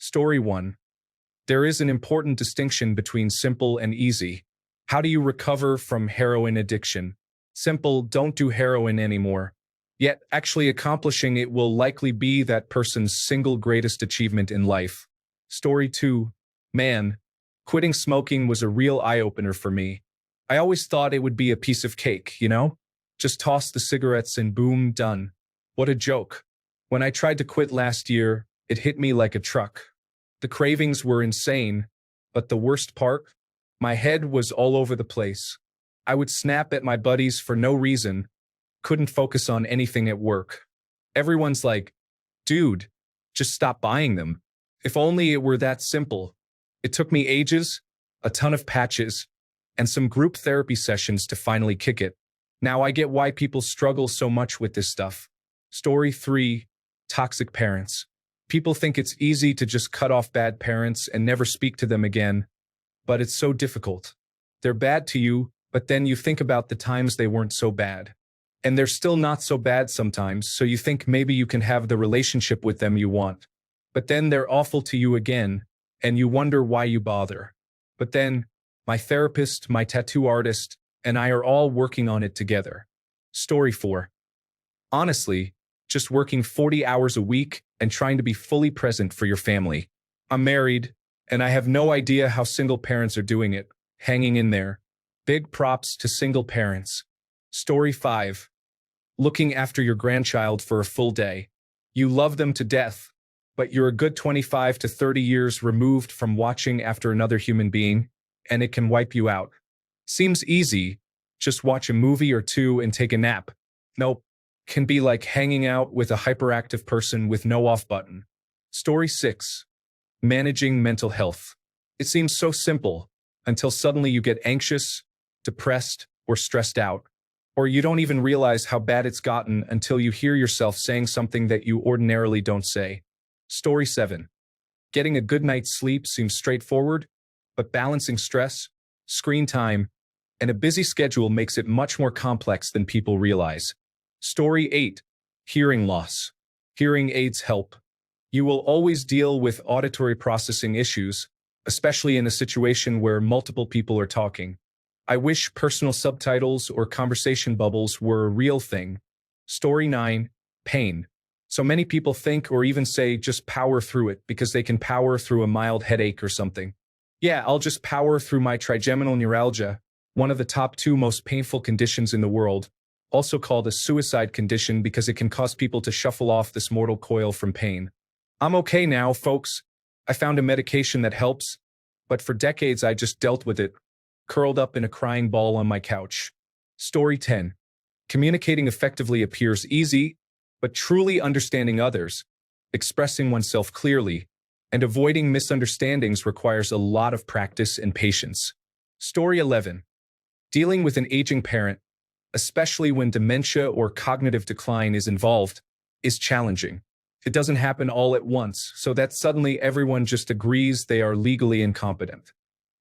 Story 1. There is an important distinction between simple and easy. How do you recover from heroin addiction? Simple, don't do heroin anymore. Yet, actually accomplishing it will likely be that person's single greatest achievement in life. Story 2. Man, quitting smoking was a real eye-opener for me. I always thought it would be a piece of cake, you know? Just toss the cigarettes and boom, done. What a joke. When I tried to quit last year, it hit me like a truck. The cravings were insane, but the worst part? My head was all over the place. I would snap at my buddies for no reason, couldn't focus on anything at work. Everyone's like, dude, just stop buying them. If only it were that simple. It took me ages, a ton of patches, and some group therapy sessions to finally kick it. Now I get why people struggle so much with this stuff. Story 3. Toxic parents. People think it's easy to just cut off bad parents and never speak to them again, but it's so difficult. They're bad to you, but then you think about the times they weren't so bad. And they're still not so bad sometimes, so you think maybe you can have the relationship with them you want. But then they're awful to you again, and you wonder why you bother. But then, my therapist, my tattoo artist, and I are all working on it together. Story 4. Honestly, just working 40 hours a week and trying to be fully present for your family. I'm married, and I have no idea how single parents are doing it, hanging in there. Big props to single parents. Story 5. Looking after your grandchild for a full day. You love them to death, but you're a good 25 to 30 years removed from watching after another human being, and it can wipe you out. Seems easy, just watch a movie or two and take a nap. Nope. Can be like hanging out with a hyperactive person with no off button. Story 6. Managing mental health. It seems so simple, until suddenly you get anxious, depressed, or stressed out. Or you don't even realize how bad it's gotten until you hear yourself saying something that you ordinarily don't say. Story 7. Getting a good night's sleep seems straightforward, but balancing stress, screen time, and a busy schedule makes it much more complex than people realize. Story 8. Hearing loss. Hearing aids help. You will always deal with auditory processing issues, especially in a situation where multiple people are talking. I wish personal subtitles or conversation bubbles were a real thing. Story 9. Pain. So many people think or even say just power through it because they can power through a mild headache or something. Yeah, I'll just power through my trigeminal neuralgia, one of the top 2 most painful conditions in the world, also called a suicide condition because it can cause people to shuffle off this mortal coil from pain. I'm okay now, folks. I found a medication that helps, but for decades I just dealt with it, curled up in a crying ball on my couch. Story 10. Communicating effectively appears easy, but truly understanding others, expressing oneself clearly, and avoiding misunderstandings requires a lot of practice and patience. Story 11. Dealing with an aging parent, especially when dementia or cognitive decline is involved, is challenging. It doesn't happen all at once, so that suddenly everyone just agrees they are legally incompetent.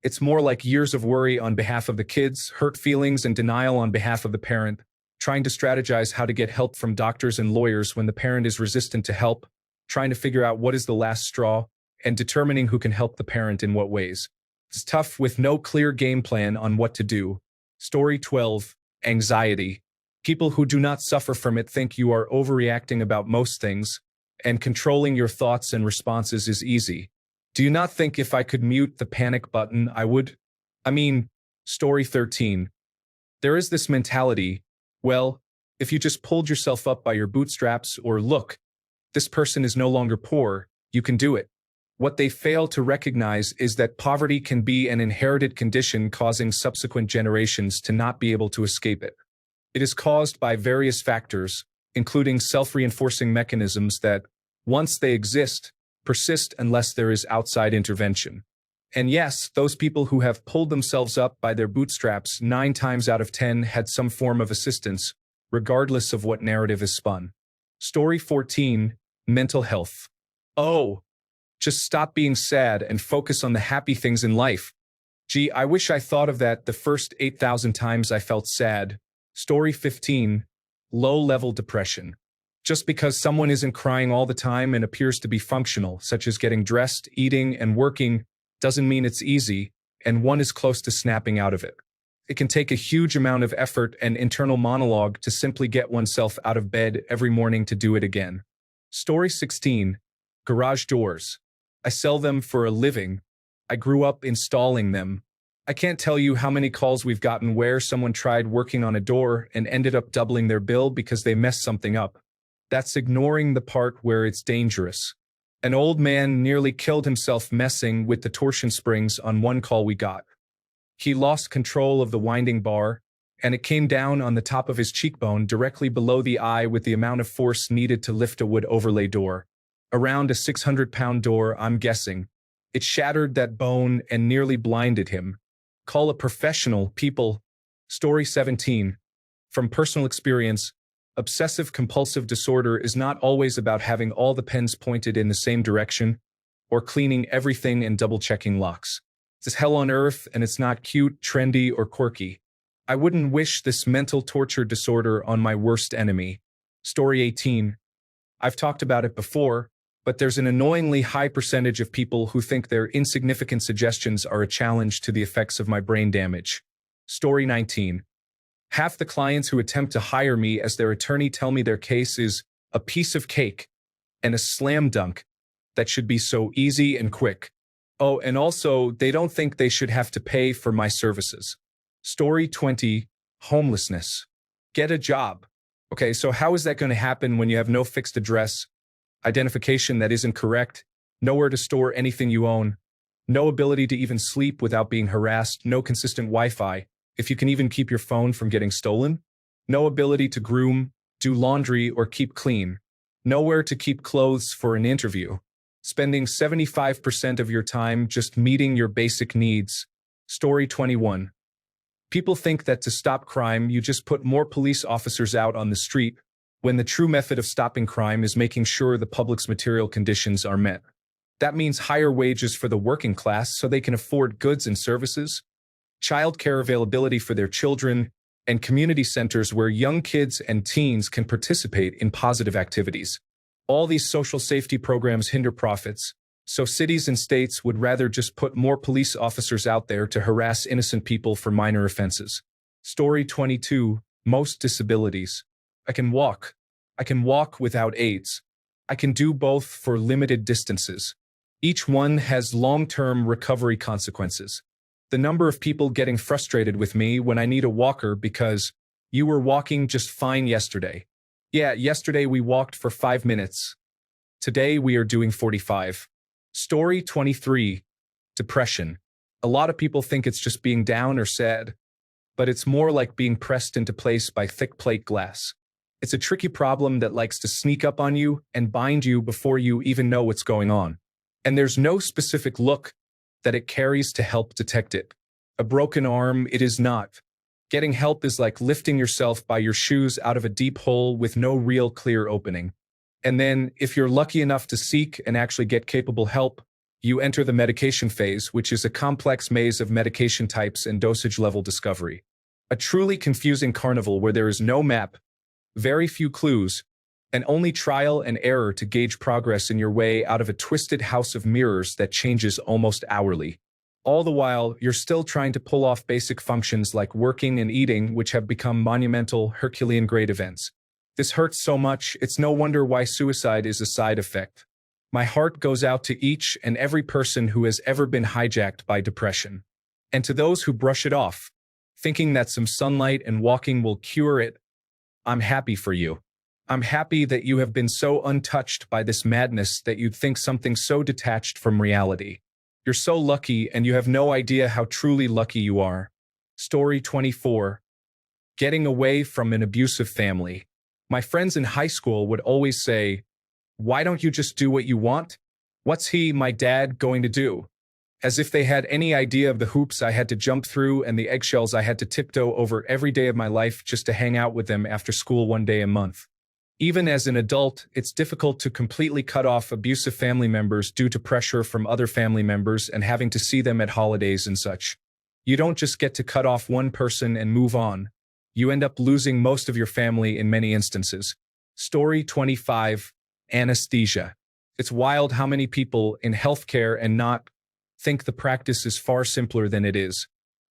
It's more like years of worry on behalf of the kids, hurt feelings and denial on behalf of the parent, trying to strategize how to get help from doctors and lawyers when the parent is resistant to help, trying to figure out what is the last straw, and determining who can help the parent in what ways. It's tough with no clear game plan on what to do. Story 12. Anxiety. People who do not suffer from it think you are overreacting about most things, and controlling your thoughts and responses is easy. Do you not think if I could mute the panic button, I would? Story 13. There is this mentality, well, if you just pulled yourself up by your bootstraps or look, this person is no longer poor, you can do it. What they fail to recognize is that poverty can be an inherited condition causing subsequent generations to not be able to escape it. It is caused by various factors, including self-reinforcing mechanisms that, once they exist, persist unless there is outside intervention. And yes, those people who have pulled themselves up by their bootstraps 9 times out of 10 had some form of assistance, regardless of what narrative is spun. Story 14. Mental health. Oh, just stop being sad and focus on the happy things in life. Gee, I wish I thought of that the first 8,000 times I felt sad. Story 15. Low-level depression. Just because someone isn't crying all the time and appears to be functional, such as getting dressed, eating, and working, doesn't mean it's easy, and one is close to snapping out of it. It can take a huge amount of effort and internal monologue to simply get oneself out of bed every morning to do it again. Story 16. Garage doors. I sell them for a living. I grew up installing them. I can't tell you how many calls we've gotten where someone tried working on a door and ended up doubling their bill because they messed something up. That's ignoring the part where it's dangerous. An old man nearly killed himself messing with the torsion springs on one call we got. He lost control of the winding bar, and it came down on the top of his cheekbone directly below the eye with the amount of force needed to lift a wood overlay door. Around a 600-pound door, I'm guessing. It shattered that bone and nearly blinded him. Call a professional, people. Story 17. From personal experience, obsessive-compulsive disorder is not always about having all the pens pointed in the same direction or cleaning everything and double-checking locks. It's hell on earth, and it's not cute, trendy, or quirky. I wouldn't wish this mental torture disorder on my worst enemy. Story 18. I've talked about it before, but there's an annoyingly high percentage of people who think their insignificant suggestions are a challenge to the effects of my brain damage. Story 19. Half the clients who attempt to hire me as their attorney tell me their case is a piece of cake and a slam dunk that should be so easy and quick. Oh, and also, they don't think they should have to pay for my services. Story 20. Homelessness. Get a job. Okay, so how is that going to happen when you have no fixed address, identification that isn't correct, nowhere to store anything you own, no ability to even sleep without being harassed, no consistent Wi-Fi, if you can even keep your phone from getting stolen, no ability to groom, do laundry, or keep clean, nowhere to keep clothes for an interview, spending 75% of your time just meeting your basic needs. Story 21. People think that to stop crime, you just put more police officers out on the street, when the true method of stopping crime is making sure the public's material conditions are met. That means higher wages for the working class so they can afford goods and services, childcare availability for their children, and community centers where young kids and teens can participate in positive activities. All these social safety programs hinder profits, so cities and states would rather just put more police officers out there to harass innocent people for minor offenses. Story 22. Most disabilities. I can walk. I can walk without aids. I can do both for limited distances. Each one has long-term recovery consequences. The number of people getting frustrated with me when I need a walker because you were walking just fine yesterday. Yeah, yesterday we walked for 5 minutes. Today we are doing 45. Story 23. Depression. A lot of people think it's just being down or sad, but it's more like being pressed into place by thick plate glass. It's a tricky problem that likes to sneak up on you and bind you before you even know what's going on. And there's no specific look that it carries to help detect it. A broken arm, it is not. Getting help is like lifting yourself by your shoes out of a deep hole with no real clear opening. And then, if you're lucky enough to seek and actually get capable help, you enter the medication phase, which is a complex maze of medication types and dosage level discovery. A truly confusing carnival where there is no map, very few clues, and only trial and error to gauge progress in your way out of a twisted house of mirrors that changes almost hourly. All the while, you're still trying to pull off basic functions like working and eating, which have become monumental, Herculean-grade events. This hurts so much, it's no wonder why suicide is a side effect. My heart goes out to each and every person who has ever been hijacked by depression. And to those who brush it off, thinking that some sunlight and walking will cure it, I'm happy for you. I'm happy that you have been so untouched by this madness that you'd think something so detached from reality. You're so lucky, and you have no idea how truly lucky you are. Story 24. Getting away from an abusive family. My friends in high school would always say, "Why don't you just do what you want? What's he, my dad, going to do?" As if they had any idea of the hoops I had to jump through and the eggshells I had to tiptoe over every day of my life just to hang out with them after school one day a month. Even as an adult, it's difficult to completely cut off abusive family members due to pressure from other family members and having to see them at holidays and such. You don't just get to cut off one person and move on. You end up losing most of your family in many instances. Story 25, Anesthesia. It's wild how many people in healthcare and not think the practice is far simpler than it is.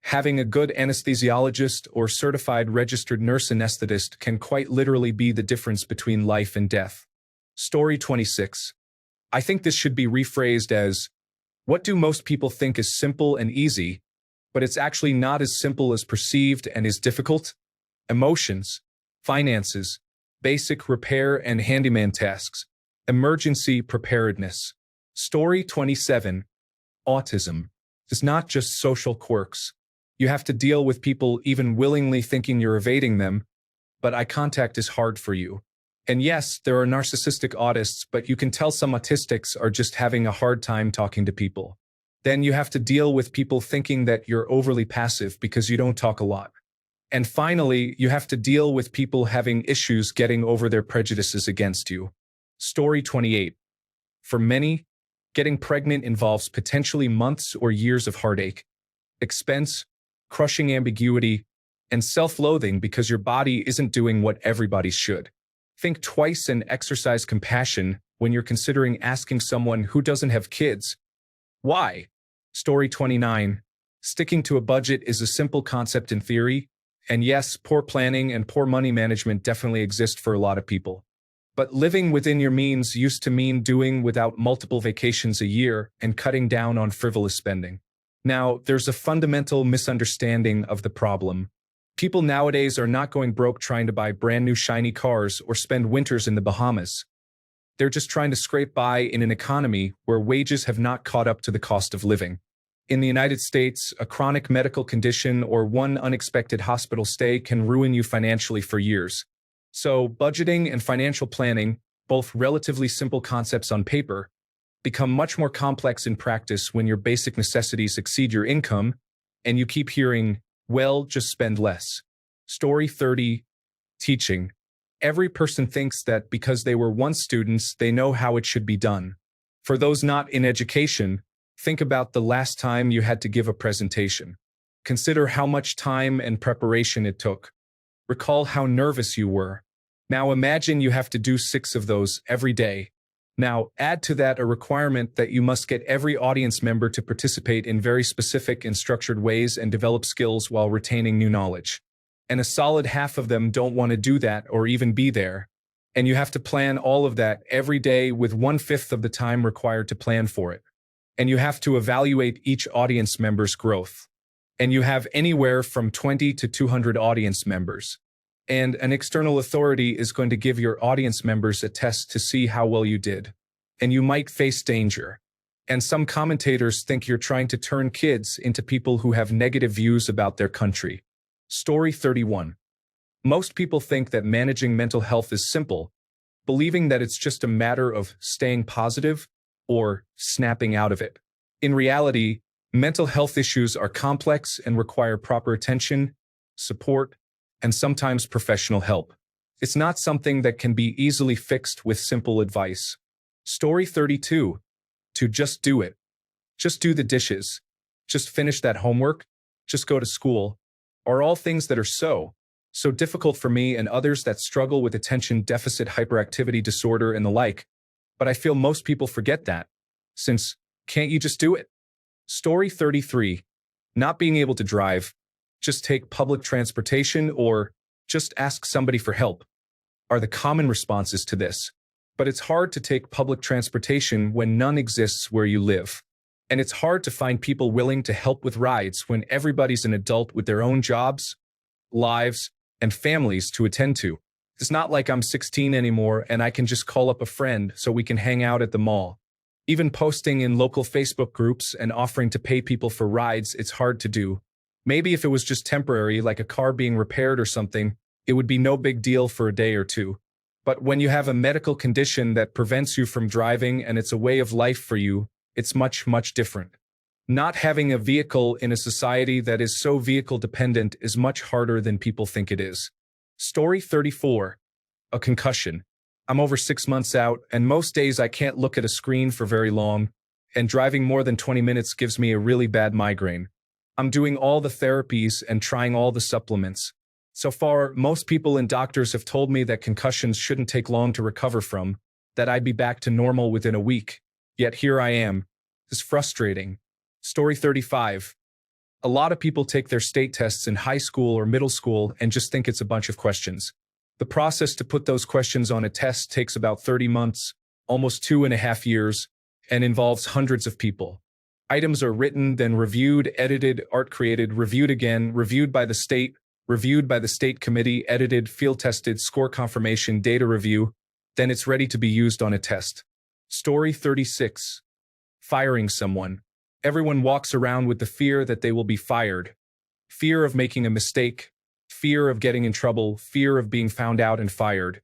Having a good anesthesiologist or certified registered nurse anesthetist can quite literally be the difference between life and death. Story 26. I think this should be rephrased as, what do most people think is simple and easy, but it's actually not as simple as perceived and is difficult? Emotions, finances, basic repair and handyman tasks, emergency preparedness. Story 27. Autism. It's not just social quirks. You have to deal with people even willingly thinking you're evading them, but eye contact is hard for you. And yes, there are narcissistic autists, but you can tell some autistics are just having a hard time talking to people. Then you have to deal with people thinking that you're overly passive because you don't talk a lot. And finally, you have to deal with people having issues getting over their prejudices against you. Story 28. For many, getting pregnant involves potentially months or years of heartache, expense, crushing ambiguity, and self-loathing because your body isn't doing what everybody should. Think twice and exercise compassion when you're considering asking someone who doesn't have kids, why? Story 29. Sticking to a budget is a simple concept in theory, and yes, poor planning and poor money management definitely exist for a lot of people. But living within your means used to mean doing without multiple vacations a year and cutting down on frivolous spending. Now, there's a fundamental misunderstanding of the problem. People nowadays are not going broke trying to buy brand new shiny cars or spend winters in the Bahamas. They're just trying to scrape by in an economy where wages have not caught up to the cost of living. In the United States, a chronic medical condition or one unexpected hospital stay can ruin you financially for years. So, budgeting and financial planning, both relatively simple concepts on paper, become much more complex in practice when your basic necessities exceed your income, and you keep hearing, well, just spend less. Story 30. Teaching. Every person thinks that because they were once students, they know how it should be done. For those not in education, think about the last time you had to give a presentation. Consider how much time and preparation it took. Recall how nervous you were. Now imagine you have to do 6 of those every day. Now add to that a requirement that you must get every audience member to participate in very specific and structured ways and develop skills while retaining new knowledge. And a solid half of them don't want to do that or even be there. And you have to plan all of that every day with 1/5 of the time required to plan for it. And you have to evaluate each audience member's growth. And you have anywhere from 20 to 200 audience members. And an external authority is going to give your audience members a test to see how well you did. And you might face danger. And some commentators think you're trying to turn kids into people who have negative views about their country. Story 31. Most people think that managing mental health is simple, believing that it's just a matter of staying positive or snapping out of it. In reality, mental health issues are complex and require proper attention, support, and sometimes professional help. It's not something that can be easily fixed with simple advice. Story 32. To just do it. Just do the dishes. Just finish that homework. Just go to school. Are all things that are so difficult for me and others that struggle with attention deficit hyperactivity disorder and the like. But I feel most people forget that. Since, can't you just do it? Story 33. Not being able to drive. Just take public transportation or just ask somebody for help are the common responses to this. But it's hard to take public transportation when none exists where you live. And it's hard to find people willing to help with rides when everybody's an adult with their own jobs, lives, and families to attend to. It's not like I'm 16 anymore and I can just call up a friend so we can hang out at the mall. Even posting in local Facebook groups and offering to pay people for rides, it's hard to do. Maybe if it was just temporary, like a car being repaired or something, it would be no big deal for a day or two. But when you have a medical condition that prevents you from driving and it's a way of life for you, it's much, much different. Not having a vehicle in a society that is so vehicle dependent is much harder than people think it is. Story 34. A concussion. I'm over 6 months out, and most days I can't look at a screen for very long, and driving more than 20 minutes gives me a really bad migraine. I'm doing all the therapies and trying all the supplements. So far, most people and doctors have told me that concussions shouldn't take long to recover from, that I'd be back to normal within a week. Yet here I am. It's frustrating. Story 35. A lot of people take their state tests in high school or middle school and just think it's a bunch of questions. The process to put those questions on a test takes about 30 months, almost 2.5 years, and involves hundreds of people. Items are written, then reviewed, edited, art created, reviewed again, reviewed by the state committee, edited, field tested, score confirmation, data review, then it's ready to be used on a test. Story 36. Firing someone. Everyone walks around with the fear that they will be fired. Fear of making a mistake, fear of getting in trouble, fear of being found out and fired.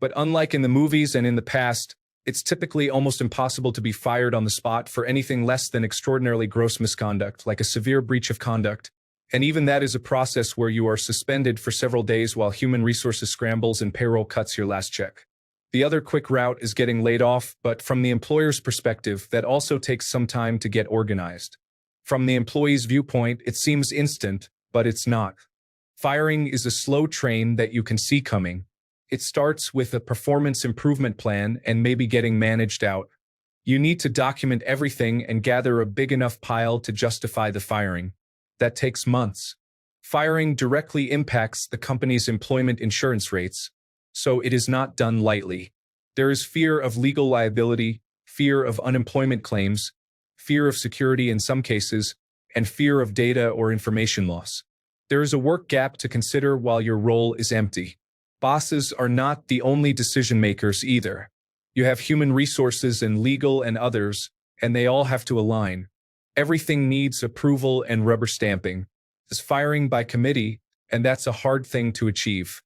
But unlike in the movies and in the past, it's typically almost impossible to be fired on the spot for anything less than extraordinarily gross misconduct, like a severe breach of conduct. And even that is a process where you are suspended for several days while human resources scrambles and payroll cuts your last check. The other quick route is getting laid off, but from the employer's perspective, that also takes some time to get organized. From the employee's viewpoint, it seems instant, but it's not. Firing is a slow train that you can see coming. It starts with a performance improvement plan and maybe getting managed out. You need to document everything and gather a big enough pile to justify the firing. That takes months. Firing directly impacts the company's employment insurance rates, so it is not done lightly. There is fear of legal liability, fear of unemployment claims, fear of security in some cases, and fear of data or information loss. There is a work gap to consider while your role is empty. Bosses are not the only decision makers either. You have human resources and legal and others, and they all have to align. Everything needs approval and rubber stamping. It's firing by committee, and that's a hard thing to achieve.